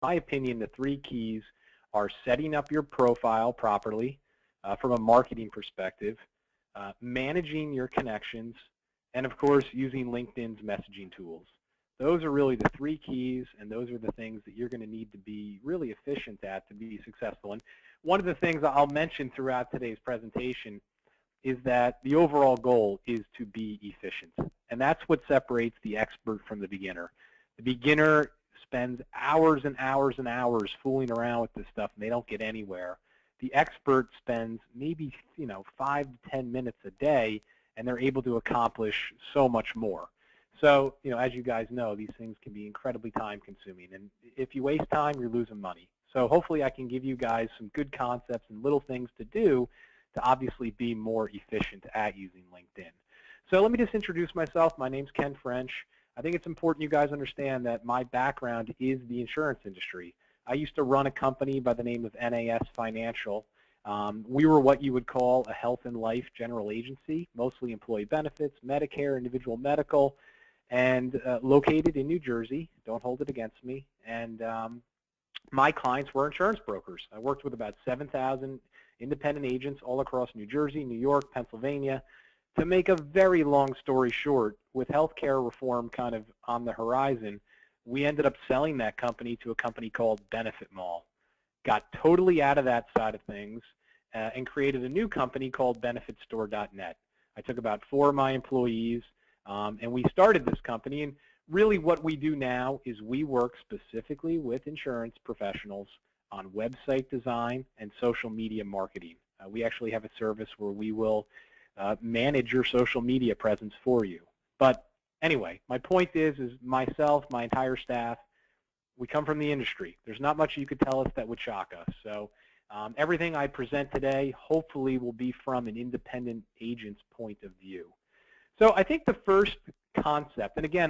my opinion, the three keys are setting up your profile properly from a marketing perspective, managing your connections, and of course using LinkedIn's messaging tools. Those are really the three keys, and those are the things that you're going to need to be really efficient at to be successful. And one of the things I'll mention throughout today's presentation is that the overall goal is to be efficient. And that's what separates the expert from the beginner. The beginner spends hours and hours and hours fooling around with this stuff, and they don't get anywhere. The expert spends maybe 5 to 10 minutes a day, and they're able to accomplish so much more. So, as you guys know, these things can be incredibly time-consuming, and if you waste time, you're losing money. So hopefully I can give you guys some good concepts and little things to do to obviously be more efficient at using LinkedIn. So let me just introduce myself. My name's Ken French. I think it's important you guys understand that my background is the insurance industry. I used to run a company by the name of NAS Financial. We were what you would call a health and life general agency, mostly employee benefits, Medicare, individual medical, and located in New Jersey. Don't hold it against me. And my clients were insurance brokers. I worked with about 7,000 independent agents all across New Jersey, New York, Pennsylvania. To make a very long story short, with healthcare reform kind of on the horizon, we ended up selling that company to a company called Benefit Mall. Got totally out of that side of things and created a new company called benefitstore.net. I took about 4 of my employees and we started this company. And really what we do now is we work specifically with insurance professionals on website design and social media marketing. We actually have a service where we will manage your social media presence for you. But anyway, my point is myself, my entire staff, we come from the industry. There's not much you could tell us that would shock us. So everything I present today hopefully will be from an independent agent's point of view. So I think the first concept, and again,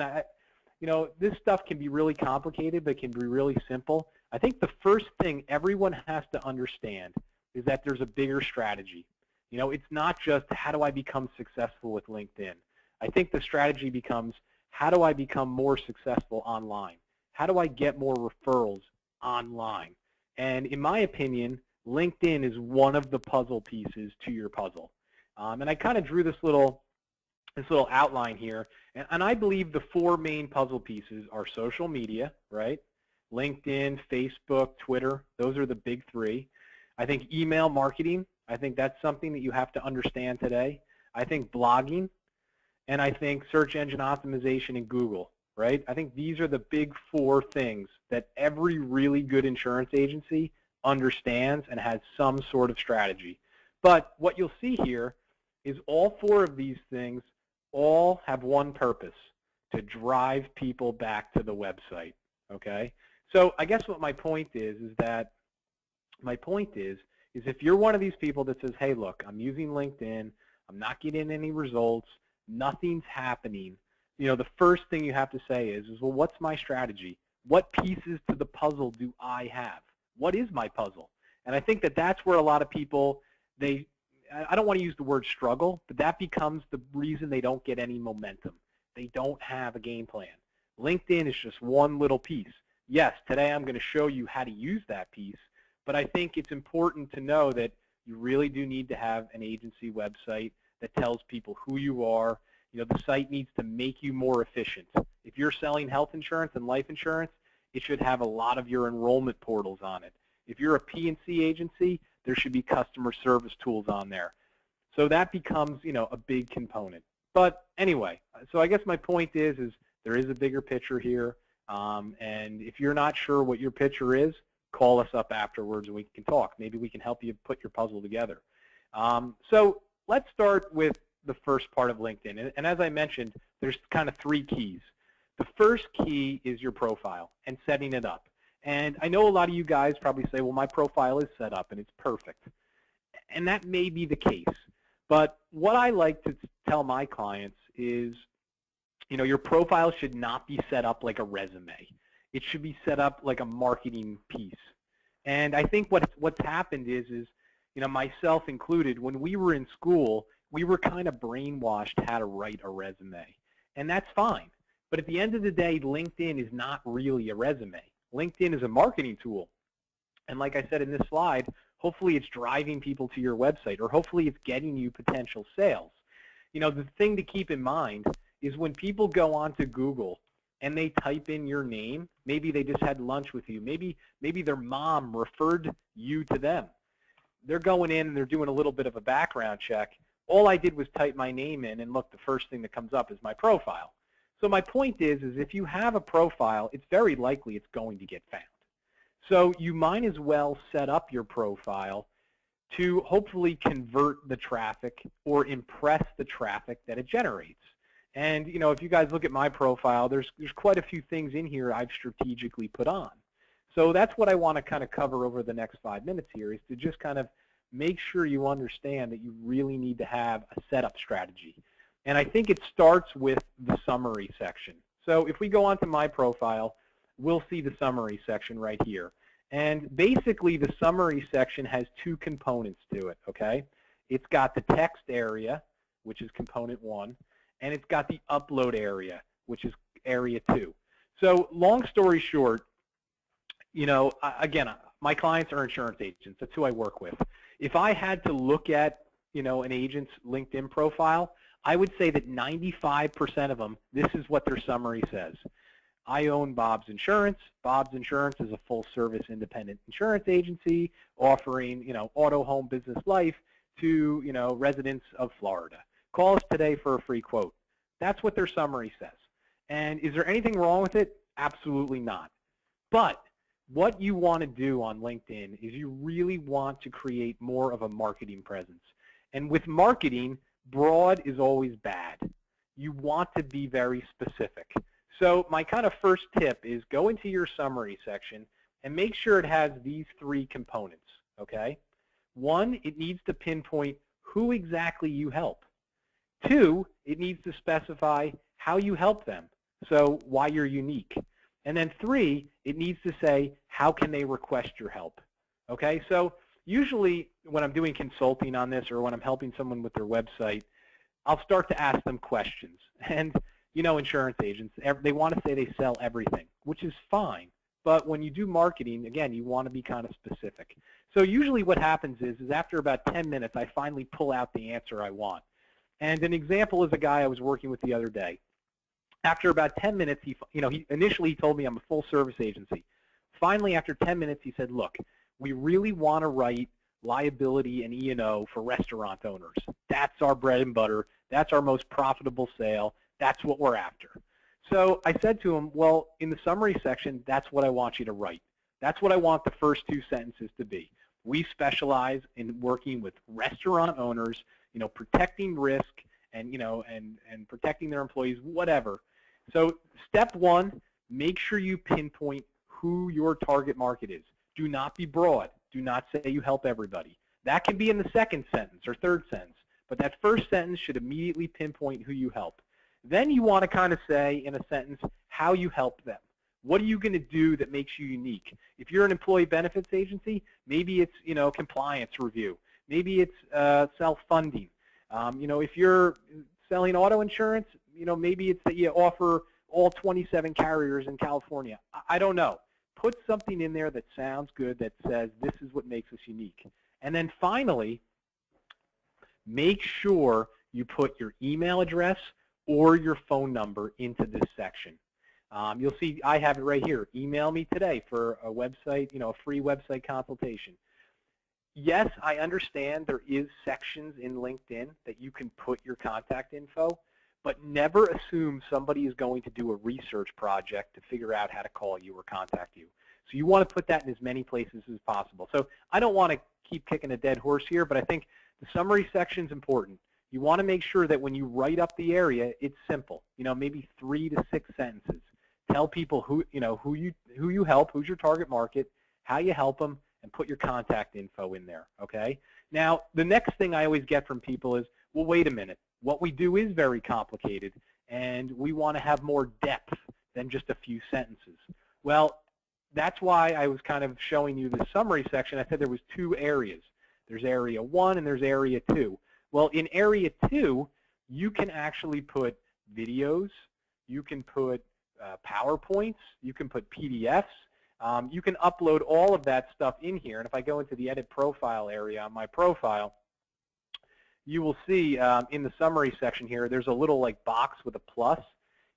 this stuff can be really complicated, but can be really simple. I think the first thing everyone has to understand is that there's a bigger strategy. It's not just how do I become successful with LinkedIn. I think the strategy becomes how do I become more successful online? How do I get more referrals online? And in my opinion, LinkedIn is one of the puzzle pieces to your puzzle. And I kind of drew this little outline here. And I believe the 4 main puzzle pieces are social media, right? LinkedIn, Facebook, Twitter. Those are the big 3. I think email marketing. I think that's something that you have to understand today. I think blogging, and I think search engine optimization in Google, right? I think these are the big 4 things that every really good insurance agency understands and has some sort of strategy. But what you'll see here is all 4 of these things all have one purpose: to drive people back to the website, okay? So I guess what my point is if you're one of these people that says, hey, look, I'm using LinkedIn, I'm not getting any results, nothing's happening, the first thing you have to say is well, what's my strategy? What pieces to the puzzle do I have? What is my puzzle? And I think that that's where a lot of people, I don't want to use the word struggle, but that becomes the reason they don't get any momentum. They don't have a game plan. LinkedIn is just one little piece. Yes, today I'm going to show you how to use that piece, but I think it's important to know that you really do need to have an agency website that tells people who you are. The site needs to make you more efficient. If you're selling health insurance and life insurance, it should have a lot of your enrollment portals on it. If you're a P&C agency, there should be customer service tools on there. So that becomes, a big component. But anyway, so I guess my point is there is a bigger picture here. And if you're not sure what your picture is, call us up afterwards and we can talk. Maybe we can help you put your puzzle together. So let's start with the first part of LinkedIn. And as I mentioned, there's kind of 3 keys. The first key is your profile and setting it up. And I know a lot of you guys probably say, well, my profile is set up and it's perfect. And that may be the case. But what I like to tell my clients is, your profile should not be set up like a resume. It should be set up like a marketing piece. And I think what's happened is myself included, when we were in school, we were kind of brainwashed how to write a resume. And that's fine. But at the end of the day, LinkedIn is not really a resume. LinkedIn is a marketing tool. And like I said in this slide, hopefully it's driving people to your website, or hopefully it's getting you potential sales. You know, the thing to keep in mind is when people go onto Google and they type in your name, maybe they just had lunch with you, maybe their mom referred you to them. They're going in and they're doing a little bit of a background check. All I did was type my name in, and look, the first thing that comes up is my profile. So my point is if you have a profile, it's very likely it's going to get found. So you might as well set up your profile to hopefully convert the traffic or impress the traffic that it generates. And you know, if you guys look at my profile, there's quite a few things in here I've strategically put on. So that's what I want to kind of cover over the next 5 minutes here, is to just kind of make sure you understand that you really need to have a setup strategy. And I think it starts with the summary section. So if we go onto my profile, we'll see the summary section right here. And basically the summary section has two components to it, okay? It's got the text area, which is component 1, and it's got the upload area, which is area 2. So long story short, you know, again, my clients are insurance agents. That's who I work with. If I had to look at, you know, an agent's LinkedIn profile, I would say that 95% of them, this is what their summary says. I own Bob's Insurance. Bob's Insurance is a full-service independent insurance agency offering, you know, auto, home, business, life to, you know, residents of Florida. Call us today for a free quote. That's what their summary says. And is there anything wrong with it? Absolutely not. But what you want to do on LinkedIn is you really want to create more of a marketing presence. And with marketing, broad is always bad. You want to be very specific. So my kind of first tip is go into your summary section and make sure it has these 3 components, okay? 1, it needs to pinpoint who exactly you help. 2, it needs to specify how you help them, so why you're unique. And then 3, it needs to say how can they request your help, okay? So usually when I'm doing consulting on this or when I'm helping someone with their website, I'll start to ask them questions. And you know, insurance agents, they want to say they sell everything, which is fine. But when you do marketing, again, you want to be kind of specific. So usually what happens is after about 10 minutes, I finally pull out the answer I want. And an example is a guy I was working with the other day. After about 10 minutes, he initially told me I'm a full-service agency. Finally, after 10 minutes, he said, look, we really want to write liability and E&O for restaurant owners. That's our bread and butter. That's our most profitable sale. That's what we're after. So I said to him, well, in the summary section, that's what I want you to write. That's what I want the first 2 sentences to be. We specialize in working with restaurant owners, you know, protecting risk and, you know, and protecting their employees, whatever. So step 1, make sure you pinpoint who your target market is. Do not be broad. Do not say you help everybody. That can be in the second sentence or third sentence, but that first sentence should immediately pinpoint who you help. Then you want to kind of say in a sentence how you help them. What are you going to do that makes you unique? If you're an employee benefits agency, maybe it's, you know, compliance review. Maybe it's self-funding. You know, if you're selling auto insurance, you know, maybe it's that you offer all 27 carriers in California. I don't know. Put something in there that sounds good, that says this is what makes us unique. And then finally, make sure you put your email address or your phone number into this section. You'll see I have it right here. Email me today for a website, you know, a free website consultation. Yes, I understand there is sections in LinkedIn that you can put your contact info, but never assume somebody is going to do a research project to figure out how to call you or contact you. So you want to put that in as many places as possible. So I don't want to keep kicking a dead horse here, but I think the summary section is important. You want to make sure that when you write up the area, it's simple. You know, maybe 3 to 6 sentences. Tell people who you help, who's your target market, how you help them, and put your contact info in there. Okay. Now, the next thing I always get from people is, well, wait a minute. What we do is very complicated, and we want to have more depth than just a few sentences. Well, that's why I was kind of showing you the summary section. I said there was 2 areas. There's area 1 and there's area 2. Well, in area 2, you can actually put videos, you can put PowerPoints, you can put PDFs, You can upload all of that stuff in here, and if I go into the edit profile area on my profile, you will see in the summary section here, there's a little like box with a plus.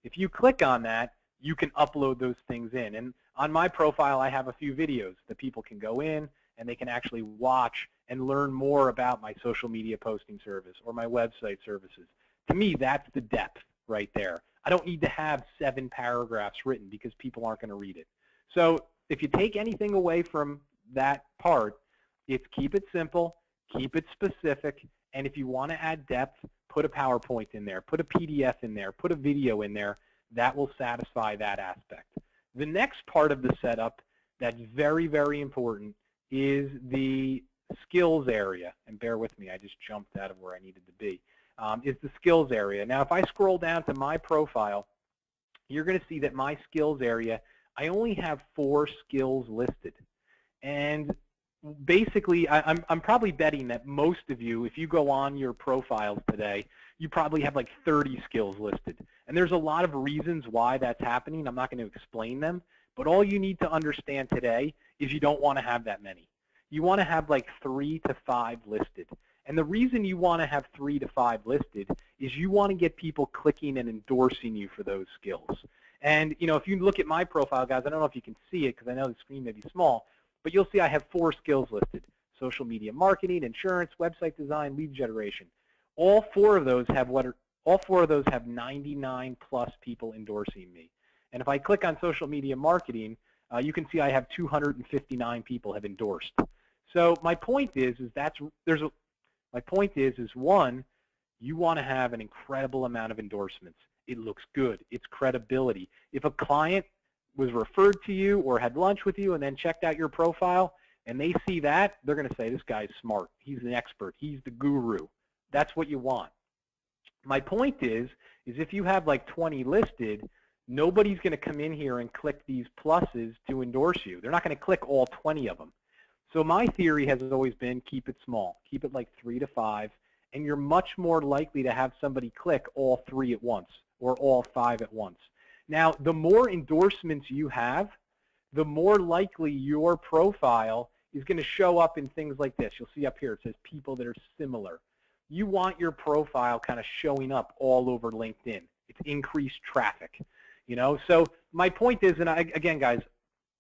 If you click on that, you can upload those things in. And on my profile, I have a few videos that people can go in and they can actually watch and learn more about my social media posting service or my website services. To me, that's the depth right there. I don't need to have 7 paragraphs written because people aren't going to read it. So if you take anything away from that part, it's keep it simple, keep it specific, and if you want to add depth, put a PowerPoint in there, put a PDF in there, put a video in there. That will satisfy that aspect. The next part of the setup that's very, very important is the skills area. And bear with me, I just jumped out of where I needed to be. Is the skills area. Now, if I scroll down to my profile, you're going to see that my skills area, I only have 4 skills listed. And basically, I'm probably betting that most of you, if you go on your profiles today, you probably have like 30 skills listed. And there's a lot of reasons why that's happening. I'm not going to explain them. But all you need to understand today is you don't want to have that many. You want to have like 3 to 5 listed. And the reason you want to have 3 to 5 listed is you want to get people clicking and endorsing you for those skills. And you know, if you look at my profile, guys, I don't know if you can see it because I know the screen may be small, but you'll see I have 4 skills listed: social media marketing, insurance, website design, lead generation. All 4 of those have 99 plus people endorsing me. And if I click on social media marketing, you can see I have 259 people have endorsed. So my point is one, you want to have an incredible amount of endorsements. It looks good. It's credibility. If a client was referred to you or had lunch with you and then checked out your profile and they see that, they're going to say, this guy's smart. He's an expert. He's the guru. That's what you want. My point is if you have like 20 listed, nobody's going to come in here and click these pluses to endorse you. They're not going to click all 20 of them. So my theory has always been keep it small. Keep it like 3 to 5, and you're much more likely to have somebody click all 3 at once or all 5 at once. Now, the more endorsements you have, the more likely your profile is going to show up in things like this. You'll see up here it says people that are similar. You want your profile kind of showing up all over LinkedIn. It's increased traffic. You know, so my point is, and again, guys,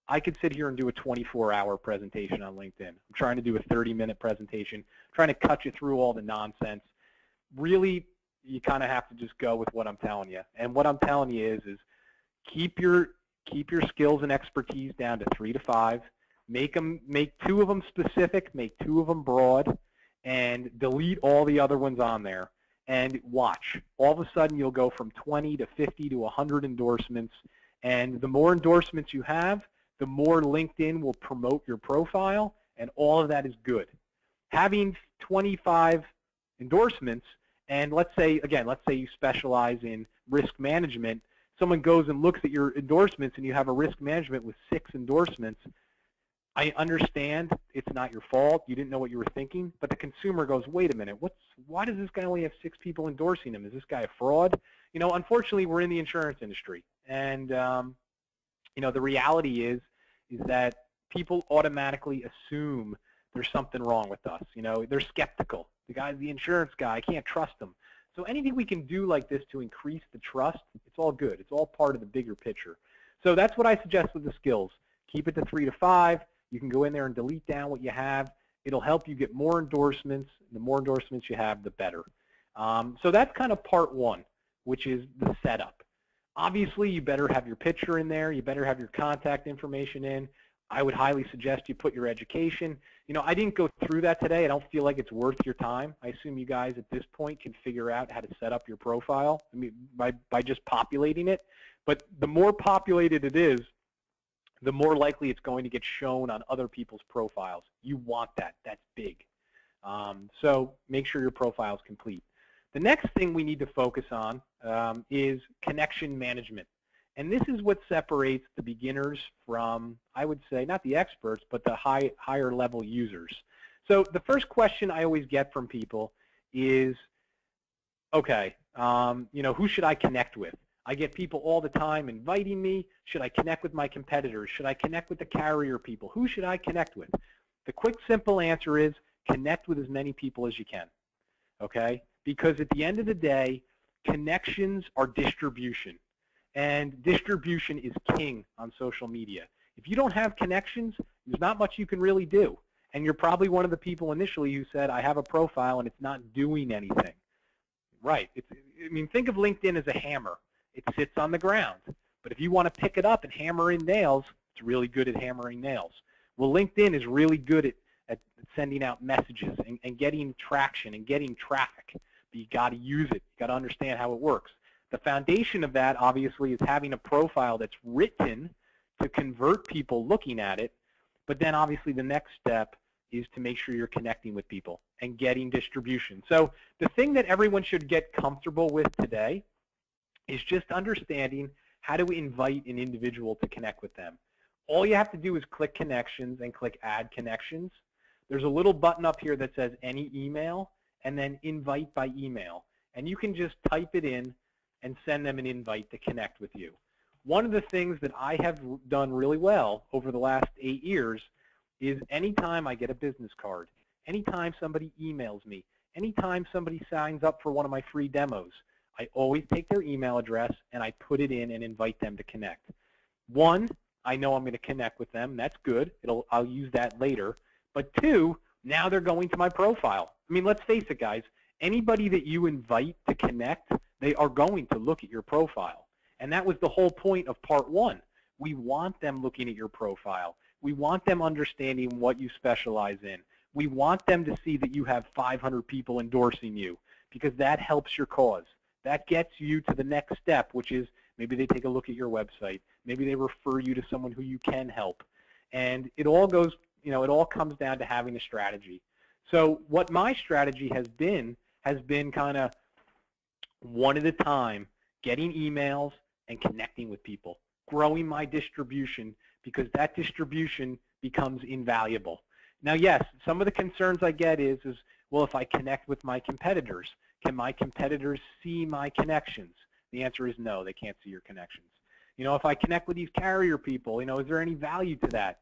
I could sit here and do a 24-hour presentation on LinkedIn. I'm trying to do a 30-minute presentation, trying to cut you through all the nonsense. Really, you kind of have to just go with what I'm telling you. And what I'm telling you is keep your skills and expertise down to 3 to 5. Make 2 of them specific, make 2 of them broad, and delete all the other ones on there. And watch. All of a sudden, you'll go from 20 to 50 to 100 endorsements. And the more endorsements you have, the more LinkedIn will promote your profile, and all of that is good. Having 25 endorsements, and let's say you specialize in risk management, someone goes and looks at your endorsements and you have a risk management with 6 endorsements, I understand it's not your fault. You didn't know what you were thinking, but the consumer goes, wait a minute, why does this guy only have 6 people endorsing him? Is this guy a fraud? You know, unfortunately, we're in the insurance industry, and you know, the reality is that people automatically assume there's something wrong with us. You know, they're skeptical. The guy's the insurance guy. I can't trust him. So anything we can do like this to increase the trust, it's all good. It's all part of the bigger picture. So that's what I suggest with the skills. Keep it to 3 to 5. You can go in there and delete down what you have. It'll help you get more endorsements. The more endorsements you have, the better. So that's kind of part 1, which is the setup. Obviously, you better have your picture in there. You better have your contact information in. I would highly suggest you put your education. You know, I didn't go through that today. I don't feel like it's worth your time. I assume you guys at this point can figure out how to set up your profile, I mean, by just populating it. But the more populated it is, the more likely it's going to get shown on other people's profiles. You want that. That's big. So make sure your profile is complete. The next thing we need to focus on is connection management. And this is what separates the beginners from, I would say, not the experts, but the higher level users. So the first question I always get from people is, okay, you know, who should I connect with? I get people all the time inviting me. Should I connect with my competitors? Should I connect with the carrier people? Who should I connect with? The quick, simple answer is connect with as many people as you can, okay? Because at the end of the day, connections are distribution, and distribution is king on social media. If you don't have connections, there's not much you can really do, and you're probably one of the people initially who said, I have a profile and it's not doing anything. Right. I mean, think of LinkedIn as a hammer. It sits on the ground. But if you want to pick it up and hammer in nails, it's really good at hammering nails. Well, LinkedIn is really good at sending out messages and getting traction and getting traffic. But you got to use it. You got to understand how it works. The foundation of that, obviously, is having a profile that's written to convert people looking at it. But then, obviously, the next step is to make sure you're connecting with people and getting distribution. So the thing that everyone should get comfortable with today is just understanding how to invite an individual to connect with them. All you have to do is click connections and click add connections. There's a little button up here that says any email and then invite by email. And you can just type it in and send them an invite to connect with you. One of the things that I have done really well over the last 8 years is anytime I get a business card, anytime somebody emails me, anytime somebody signs up for one of my free demos, I always take their email address and I put it in and invite them to connect. One, I know I'm going to connect with them. That's good. I'll use that later. But two, now they're going to my profile. I mean, let's face it, guys. Anybody that you invite to connect, they are going to look at your profile. And that was the whole point of part one. We want them looking at your profile. We want them understanding what you specialize in. We want them to see that you have 500 people endorsing you because that helps your cause. That gets you to the next step, which is maybe they take a look at your website. Maybe they refer you to someone who you can help. And it all goes, it all comes down to having a strategy. So what my strategy has been kind of one at a time, getting emails and connecting with people, growing my distribution, because that distribution becomes invaluable. Now, yes, some of the concerns I get is well, if I connect with my competitors, can my competitors see my connections? The answer is no, they can't see your connections. If I connect with these carrier people, is there any value to that?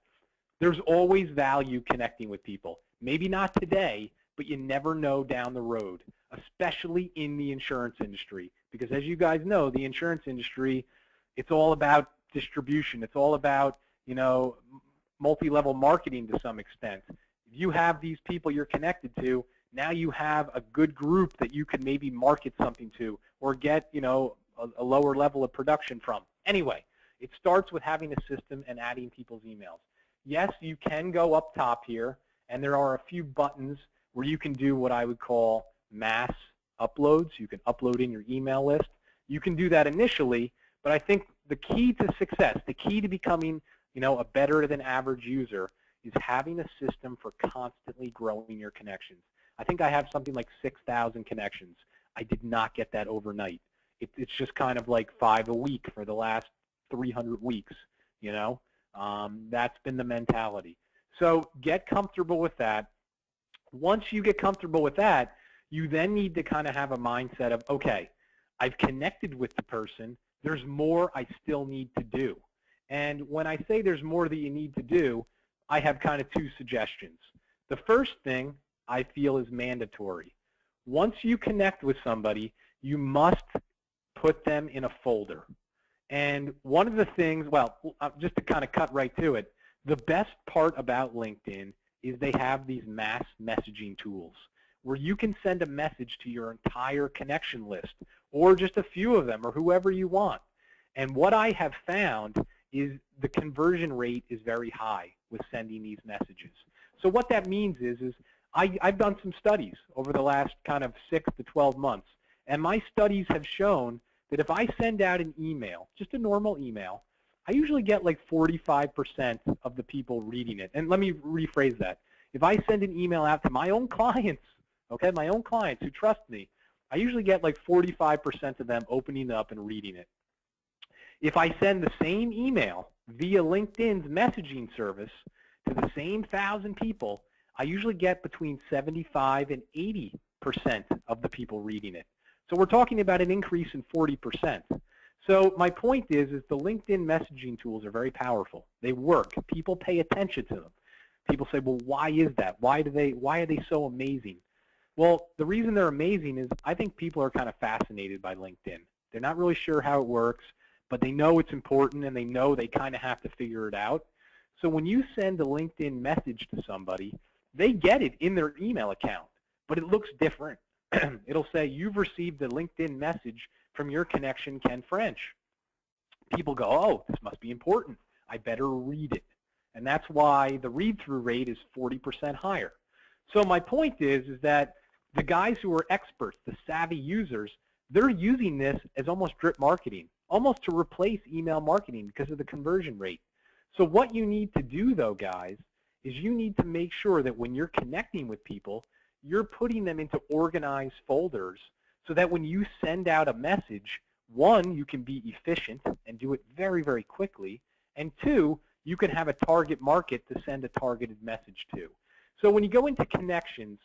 There's always value connecting with people. Maybe not today, but you never know down the road, especially in the insurance industry. Because as you guys know, the insurance industry, it's all about distribution. It's all about, multi-level marketing to some extent. If you have these people you're connected to, now you have a good group that you could maybe market something to or get, a lower level of production from. Anyway, it starts with having a system and adding people's emails. Yes, you can go up top here, and there are a few buttons where you can do what I would call mass uploads. You can upload in your email list. You can do that initially, but I think the key to success, the key to becoming, a better than average user is having a system for constantly growing your connections. I think I have something like 6,000 connections. I did not get that overnight. It's just kind of like 5 a week for the last 300 weeks, That's been the mentality. So get comfortable with that. Once you get comfortable with that, you then need to kind of have a mindset of, okay, I've connected with the person. There's more I still need to do. And when I say there's more that you need to do, I have kind of 2 suggestions. The first thing I feel is mandatory. Once you connect with somebody, you must put them in a folder. And one of the things, well, just to kind of cut right to it, the best part about LinkedIn is they have these mass messaging tools where you can send a message to your entire connection list or just a few of them or whoever you want. And what I have found is the conversion rate is very high with sending these messages. So what that means is I've done some studies over the last kind of 6 to 12 months, and my studies have shown that if I send out an email, just a normal email, I usually get like 45% of the people reading it. And let me rephrase that. If I send an email out to my own clients, okay, my own clients who trust me, I usually get like 45% of them opening it up and reading it. If I send the same email via LinkedIn's messaging service to the same 1,000 people, I usually get between 75 and 80% of the people reading it. So we're talking about an increase in 40%. So my point is the LinkedIn messaging tools are very powerful. They work. People pay attention to them. People say, well, why is that? Why are they so amazing? Well, the reason they're amazing is I think people are kind of fascinated by LinkedIn. They're not really sure how it works, but they know it's important and they know they kind of have to figure it out. So when you send a LinkedIn message to somebody, they get it in their email account, but it looks different. It'll say, you've received a LinkedIn message from your connection, Ken French. People go, oh, this must be important. I better read it. And that's why the read-through rate is 40% higher. So my point is that the guys who are experts, the savvy users, they're using this as almost drip marketing, almost to replace email marketing because of the conversion rate. So what you need to do, though, guys, is you need to make sure that when you're connecting with people, you're putting them into organized folders so that when you send out a message, one, you can be efficient and do it very, very quickly, and two, you can have a target market to send a targeted message to. So when you go into connections,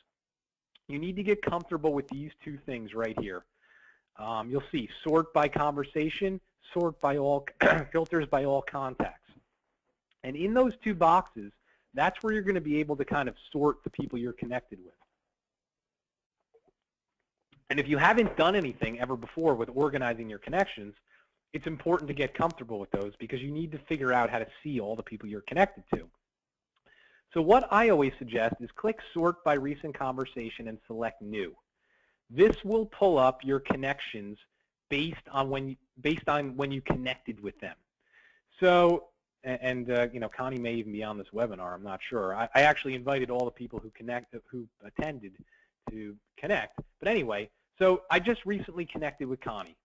you need to get comfortable with these two things right here. You'll see sort by conversation, sort by all, filters by all contacts. And in those two boxes, that's where you're going to be able to kind of sort the people you're connected with. And if you haven't done anything ever before with organizing your connections, it's important to get comfortable with those because you need to figure out how to see all the people you're connected to. So what I always suggest is click Sort by Recent Conversation and select New. This will pull up your connections based on when you connected with them. So, and you know, Connie may even be on this webinar. I'm not sure. I actually invited all the people who attended to connect. But anyway, so I just recently connected with Connie,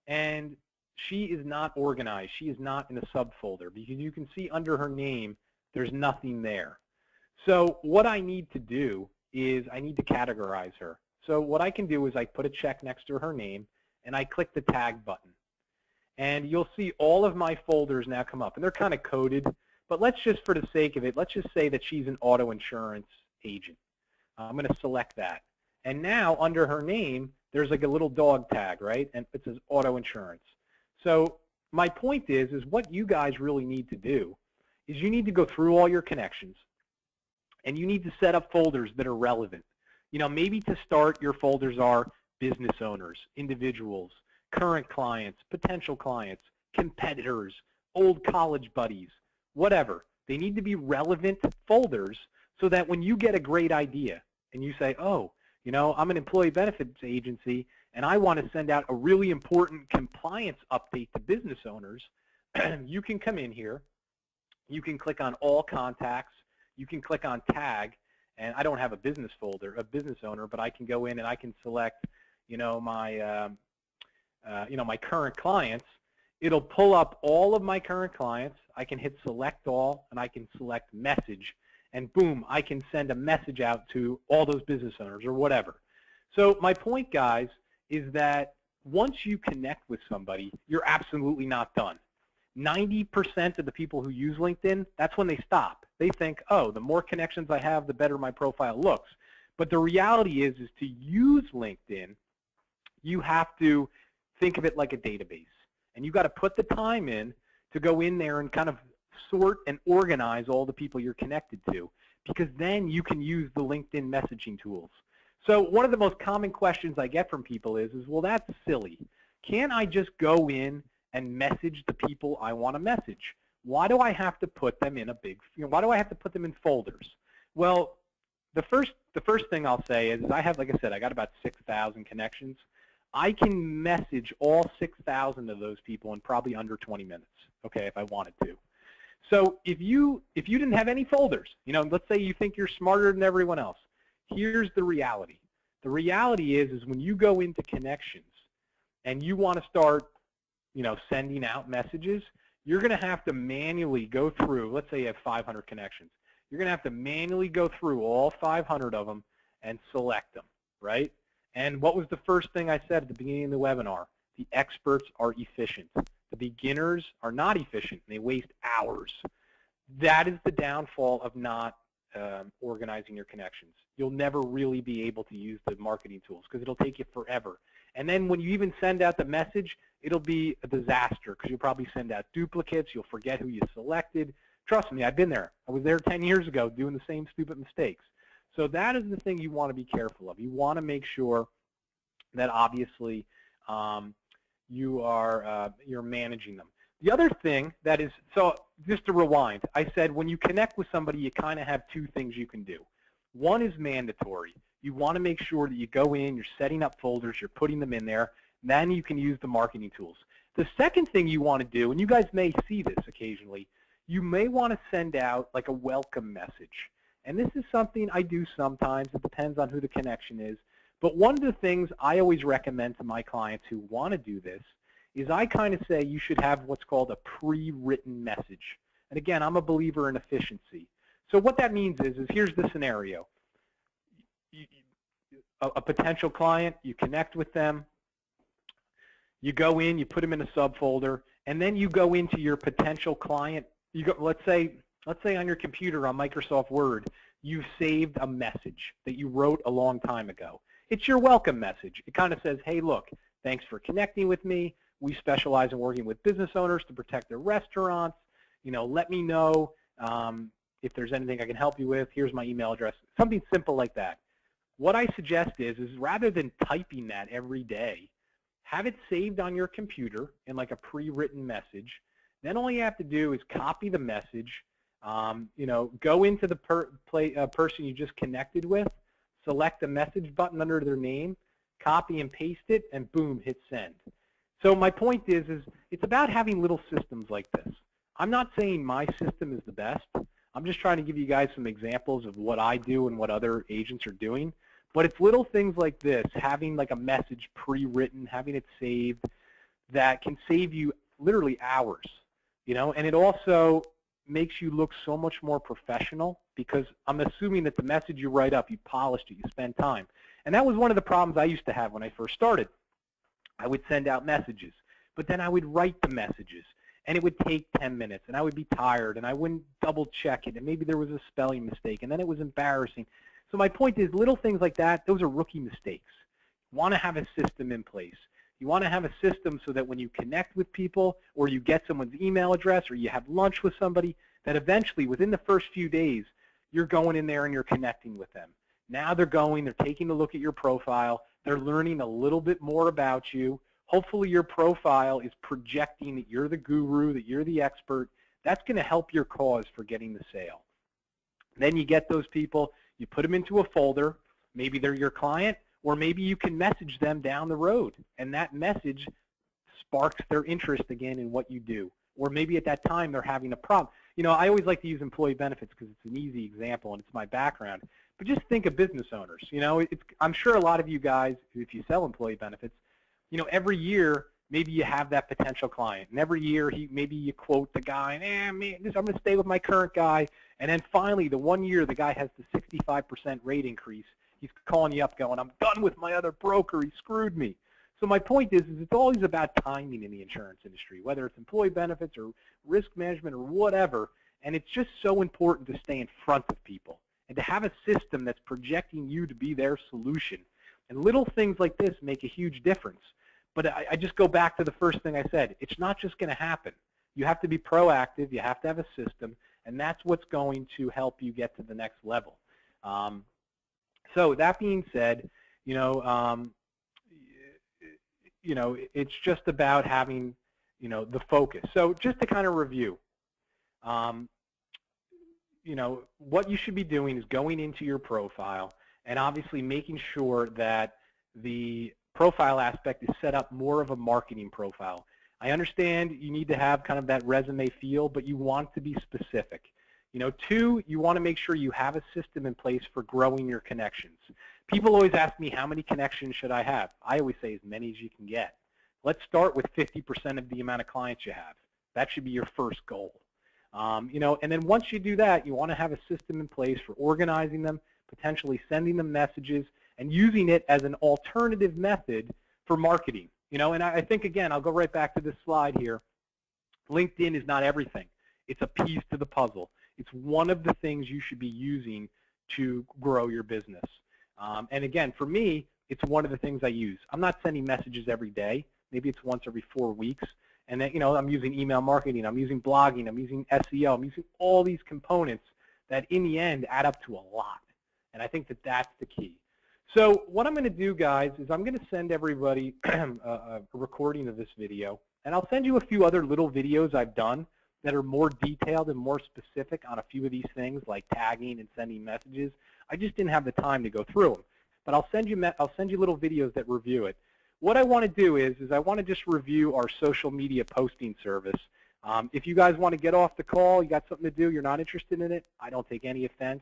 and she is not organized. She is not in a subfolder because you can see under her name there's nothing there. So what I need to do is I need to categorize her. So what I can do is I put a check next to her name and I click the tag button. And you'll see all of my folders now come up, and they're kind of coded, but let's just, for the sake of it, let's just say that she's an auto insurance agent. I'm going to select that. And now under her name, there's like a little dog tag, right? And it says auto insurance. So my point is what you guys really need to do is you need to go through all your connections and you need to set up folders that are relevant. You know, maybe to start, your folders are business owners, individuals, current clients, potential clients, competitors, old college buddies, whatever. They need to be relevant folders so that when you get a great idea and you say, oh, you know, I'm an employee benefits agency and I want to send out a really important compliance update to business owners, you can come in here, you can click on all contacts, you can click on tag, and I don't have a business folder, a business owner, but I can go in and I can select, you know, my current clients. It'll pull up all of my current clients. I can hit select all, and I can select message, and boom, I can send a message out to all those business owners or whatever. So my point, guys, is that once you connect with somebody, you're absolutely not done. 90% of the people who use LinkedIn, that's when they stop. They think, oh, the more connections I have, the better my profile looks. But the reality is to use LinkedIn, you have to think of it like a database. And you've got to put the time in to go in there and kind of sort and organize all the people you're connected to, because then you can use the LinkedIn messaging tools. So one of the most common questions I get from people is well, that's silly. Can't I just go in and message the people I want to message? Why do I have to put them in a big, why do I have to put them in folders? Well, the first thing I'll say is I have, like I said, I got about 6,000 connections. I can message all 6,000 of those people in probably under 20 minutes, okay, if I wanted to. So if you didn't have any folders, you know, let's say you think you're smarter than everyone else, here's the reality. The reality is when you go into connections and you want to start, you know, sending out messages, you're going to have to manually go through, let's say you have 500 connections. You're going to have to manually go through all 500 of them and select them, right? And what was the first thing I said at the beginning of the webinar? The experts are efficient. The beginners are not efficient, and they waste hours. That is the downfall of not organizing your connections. You'll never really be able to use the marketing tools because it'll take you forever. And then when you even send out the message, it'll be a disaster because you'll probably send out duplicates. You'll forget who you selected. Trust me, I've been there. I was there 10 years ago doing the same stupid mistakes. So that is the thing you want to be careful of. You want to make sure that obviously you're managing them. The other thing that is, so just to rewind, I said when you connect with somebody, you kind of have two things you can do. One is mandatory. You want to make sure that you go in, you're setting up folders, you're putting them in there, then you can use the marketing tools. The second thing you want to do, and you guys may see this occasionally, you may want to send out like a welcome message. And this is something I do sometimes. It depends on who the connection is. But one of the things I always recommend to my clients who want to do this is I kind of say you should have what's called a pre-written message. And again, I'm a believer in efficiency. So what that means is here's the scenario. A potential client, you connect with them, you go in, you put them in a subfolder, and then you go into your potential client. You go, let's say on your computer on Microsoft Word, you've saved a message that you wrote a long time ago. It's your welcome message. It kind of says, hey, look, thanks for connecting with me. We specialize in working with business owners to protect their restaurants. You know, let me know if there's anything I can help you with. Here's my email address. Something simple like that. What I suggest is rather than typing that every day, have it saved on your computer in like a pre-written message. Then all you have to do is copy the message, you know, go into the person you just connected with, select the message button under their name, copy and paste it, and boom, hit send. So my point is it's about having little systems like this. I'm not saying my system is the best. I'm just trying to give you guys some examples of what I do and what other agents are doing. But it's little things like this, having like a message pre-written, having it saved, that can save you literally hours, you know, and it also makes you look so much more professional because I'm assuming that the message you write up, you polished it, you spend time. And that was one of the problems I used to have when I first started. I would send out messages, but then I would write the messages, and it would take 10 minutes, and I would be tired, and I wouldn't double check it, and maybe there was a spelling mistake, and then it was embarrassing. So my point is little things like that, those are rookie mistakes. You want to have a system in place. You want to have a system so that when you connect with people or you get someone's email address or you have lunch with somebody, that eventually within the first few days, you're going in there and you're connecting with them. Now they're taking a look at your profile. They're learning a little bit more about you. Hopefully your profile is projecting that you're the guru, that you're the expert. That's going to help your cause for getting the sale. Then you get those people, you put them into a folder. Maybe they're your client, or maybe you can message them down the road, and that message sparks their interest again in what you do. Or maybe at that time they're having a problem. You know, I always like to use employee benefits because it's an easy example and it's my background. But just think of business owners. You know, I'm sure a lot of you guys, if you sell employee benefits, you know, every year maybe you have that potential client, and every year maybe you quote the guy, and man, I'm going to stay with my current guy. And then finally, the one year the guy has the 65% rate increase. He's calling you up going, I'm done with my other broker. He screwed me. So my point is it's always about timing in the insurance industry, whether it's employee benefits or risk management or whatever. And it's just so important to stay in front of people and to have a system that's projecting you to be their solution. And little things like this make a huge difference. But I just go back to the first thing I said. It's not just going to happen. You have to be proactive. You have to have a system. And that's what's going to help you get to the next level. So that being said, you know, it's just about having, you know, the focus. So just to kind of review, you know, what you should be doing is going into your profile and obviously making sure that the profile aspect is set up more of a marketing profile. I understand you need to have kind of that resume feel, but you want to be specific. You know, 2, you want to make sure you have a system in place for growing your connections. People always ask me, how many connections should I have? I always say as many as you can get. Let's start with 50% of the amount of clients you have. That should be your first goal. You know, and then once you do that, you want to have a system in place for organizing them, potentially sending them messages, and using it as an alternative method for marketing. You know, and I think, again, I'll go right back to this slide here. LinkedIn is not everything. It's a piece to the puzzle. It's one of the things you should be using to grow your business. And again, for me, it's one of the things I use. I'm not sending messages every day. Maybe it's once every 4 weeks. And then, I'm using email marketing, I'm using blogging, I'm using SEO, I'm using all these components that in the end add up to a lot. And I think that that's the key. So what I'm going to do, guys, is I'm going to send everybody a recording of this video. And I'll send you a few other little videos I've done that are more detailed and more specific on a few of these things like tagging and sending messages. I just didn't have the time to go through them. But I'll send you little videos that review it. What I want to do is I want to just review our social media posting service. If you guys want to get off the call, you got something to do, you're not interested in it, I don't take any offense.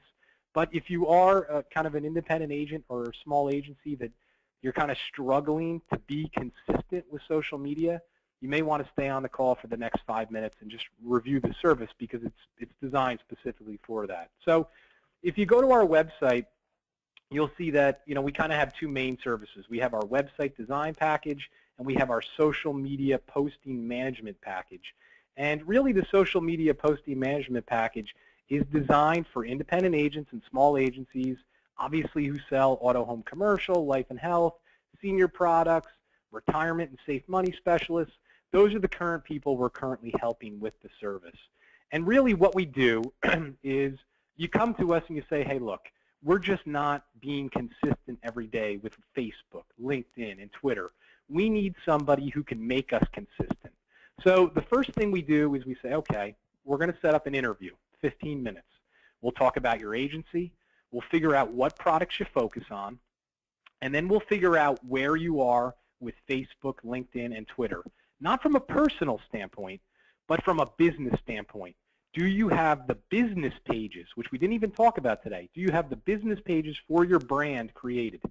But if you are kind of an independent agent or a small agency that you're kind of struggling to be consistent with social media, you may want to stay on the call for the next 5 minutes and just review the service because it's designed specifically for that. So if you go to our website, you'll see that we kind of have two main services. We have our website design package and we have our social media posting management package. And really the social media posting management package is designed for independent agents and small agencies, obviously who sell auto, home, commercial, life and health, senior products, retirement and safe money specialists. Those are the current people we're currently helping with the service. And really what we do is you come to us and you say, hey, look, we're just not being consistent every day with Facebook, LinkedIn, and Twitter. We need somebody who can make us consistent. So the first thing we do is we say, okay, we're going to set up an interview, 15 minutes. We'll talk about your agency. We'll figure out what products you focus on. And then we'll figure out where you are with Facebook, LinkedIn, and Twitter. Not from a personal standpoint, but from a business standpoint. Do you have the business pages, which we didn't even talk about today? Do you have the business pages for your brand created?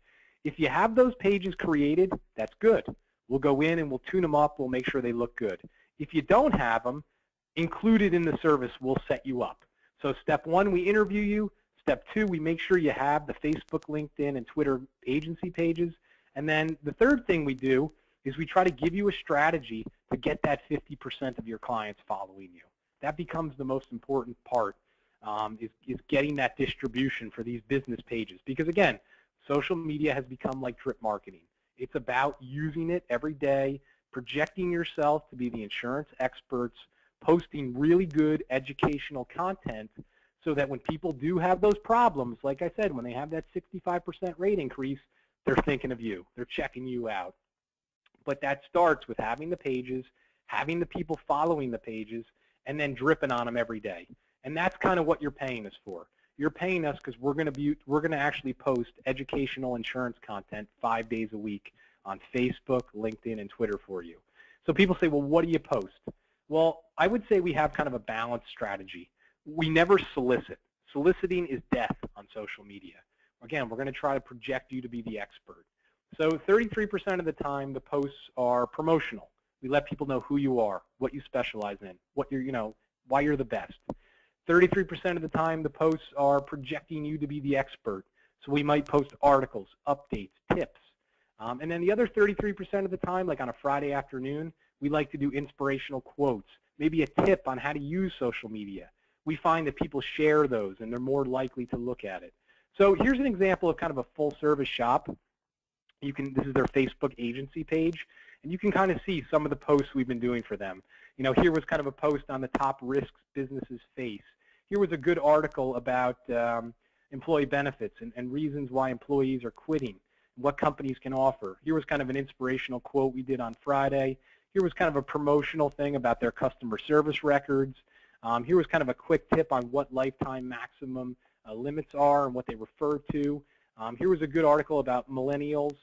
If you have those pages created, that's good. We'll go in and we'll tune them up. We'll make sure they look good. If you don't have them, included in the service, we'll set you up. So step one, we interview you. Step two, we make sure you have the Facebook, LinkedIn, and Twitter agency pages. And then the third thing we do is we try to give you a strategy to get that 50% of your clients following you. That becomes the most important part, is getting that distribution for these business pages. Because again, social media has become like drip marketing. It's about using it every day, projecting yourself to be the insurance experts, posting really good educational content so that when people do have those problems, like I said, when they have that 65% rate increase, they're thinking of you. They're checking you out. But that starts with having the pages, having the people following the pages, and then dripping on them every day. And that's kind of what you're paying us for. You're paying us because we're going to actually post educational insurance content 5 days a week on Facebook, LinkedIn, and Twitter for you. So people say, well, what do you post? Well, I would say we have kind of a balanced strategy. We never solicit. Soliciting is death on social media. Again, we're going to try to project you to be the expert. So 33% of the time, the posts are promotional. We let people know who you are, what you specialize in, what you're, why you're the best. 33% of the time, the posts are projecting you to be the expert. So we might post articles, updates, tips. And then the other 33% of the time, like on a Friday afternoon, we like to do inspirational quotes, maybe a tip on how to use social media. We find that people share those and they're more likely to look at it. So here's an example of kind of a full service shop. This is their Facebook agency page, and you can kind of see some of the posts we've been doing for them. Here was kind of a post on the top risks businesses face. Here was a good article about employee benefits and reasons why employees are quitting, what companies can offer. Here was kind of an inspirational quote we did on Friday. Here was kind of a promotional thing about their customer service records. Here was kind of a quick tip on what lifetime maximum limits are and what they refer to. Here was a good article about millennials,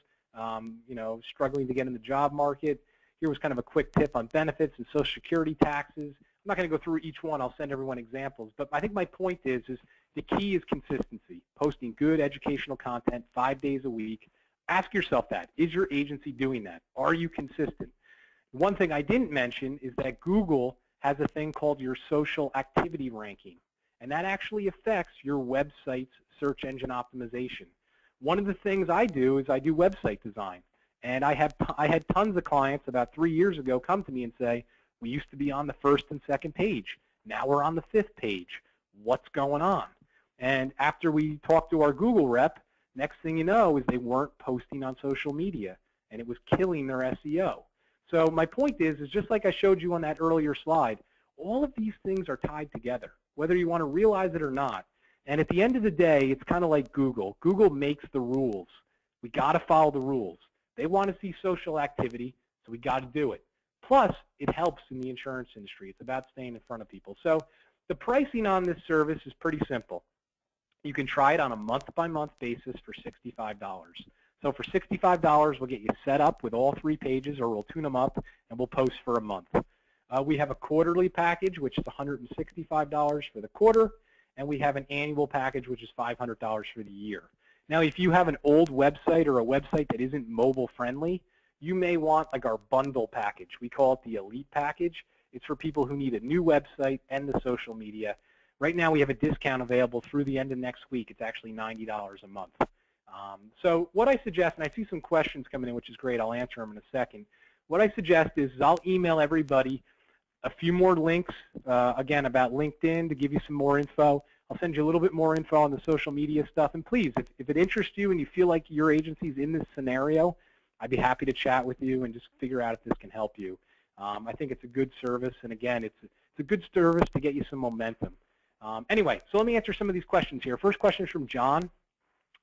struggling to get in the job market. Here was kind of a quick tip on benefits and Social Security taxes. I'm not going to go through each one. I'll send everyone examples. But I think my point is the key is consistency, posting good educational content 5 days a week. Ask yourself that. Is your agency doing that? Are you consistent? One thing I didn't mention is that Google has a thing called your social activity ranking, and that actually affects your website's search engine optimization. One of the things I do is I do website design, and I had tons of clients about 3 years ago come to me and say, we used to be on the first and second page. Now we're on the 5th page. What's going on? And after we talked to our Google rep, Next thing you know is they weren't posting on social media, and it was killing their SEO. So my point is just like I showed you on that earlier slide, all of these things are tied together, whether you want to realize it or not. And at the end of the day, it's kind of like Google. Google makes the rules. We got to follow the rules. They want to see social activity, so we got to do it. Plus, it helps in the insurance industry. It's about staying in front of people. So the pricing on this service is pretty simple. You can try it on a month-by-month basis for $65. So for $65, we'll get you set up with all 3 pages, or we'll tune them up, and we'll post for a month. We have a quarterly package, which is $165 for the quarter, and we have an annual package, which is $500 for the year. Now, if you have an old website or a website that isn't mobile-friendly, you may want like our bundle package. We call it the Elite package. It's for people who need a new website and the social media. Right now, we have a discount available through the end of next week. It's actually $90 a month. So what I suggest, and I see some questions coming in, which is great. I'll answer them in a second. What I suggest is I'll email everybody a few more links, again, about LinkedIn to give you some more info. I'll send you a little bit more info on the social media stuff. And please, if it interests you and you feel like your agency's in this scenario, I'd be happy to chat with you and just figure out if this can help you. I think it's a good service, and again, it's a good service to get you some momentum. Anyway, so let me answer some of these questions here. First question is from John.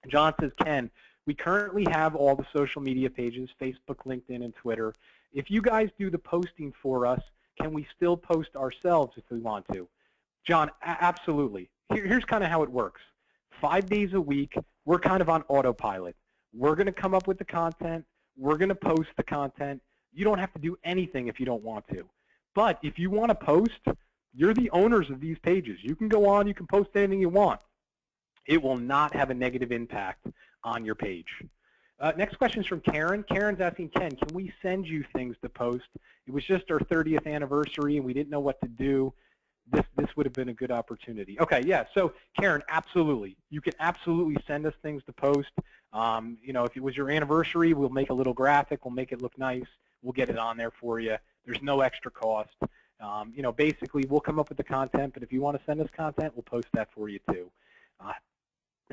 John says, Ken, we currently have all the social media pages, Facebook, LinkedIn, and Twitter. If you guys do the posting for us, can we still post ourselves if we want to? John, absolutely. Here's kind of how it works. 5 days a week, we're kind of on autopilot. We're going to come up with the content. We're going to post the content. You don't have to do anything if you don't want to. But if you want to post, you're the owners of these pages. You can go on, you can post anything you want. It will not have a negative impact on your page. Next question is from Karen. Karen's asking, Ken, can we send you things to post? It was just our 30th anniversary and we didn't know what to do. This would have been a good opportunity. Okay, yeah, so Karen, absolutely. You can absolutely send us things to post. You know, if it was your anniversary, we'll make a little graphic, we'll make it look nice, we'll get it on there for you. There's no extra cost. You know, basically, we'll come up with the content, but if you want to send us content, we'll post that for you too.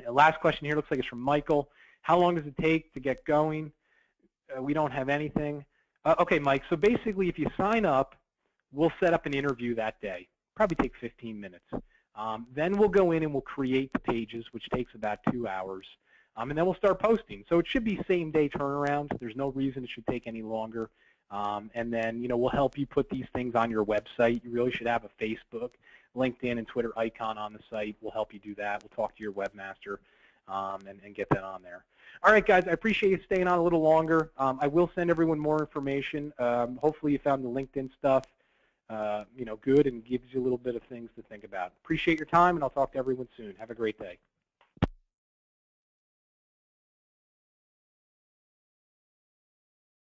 Last question here looks like it's from Michael. How long does it take to get going? We don't have anything. Okay, Mike, so basically if you sign up, we'll set up an interview that day. Probably take 15 minutes. Then we'll go in and we'll create the pages, which takes about 2 hours. And then we'll start posting. So it should be same-day turnaround. There's no reason it should take any longer. And then, you know, we'll help you put these things on your website. You really should have a Facebook, LinkedIn, and Twitter icon on the site. We'll help you do that. We'll talk to your webmaster and get that on there. All right, guys, I appreciate you staying on a little longer. I will send everyone more information. Hopefully you found the LinkedIn stuff, you know, good and gives you a little bit of things to think about. Appreciate your time, and I'll talk to everyone soon. Have a great day.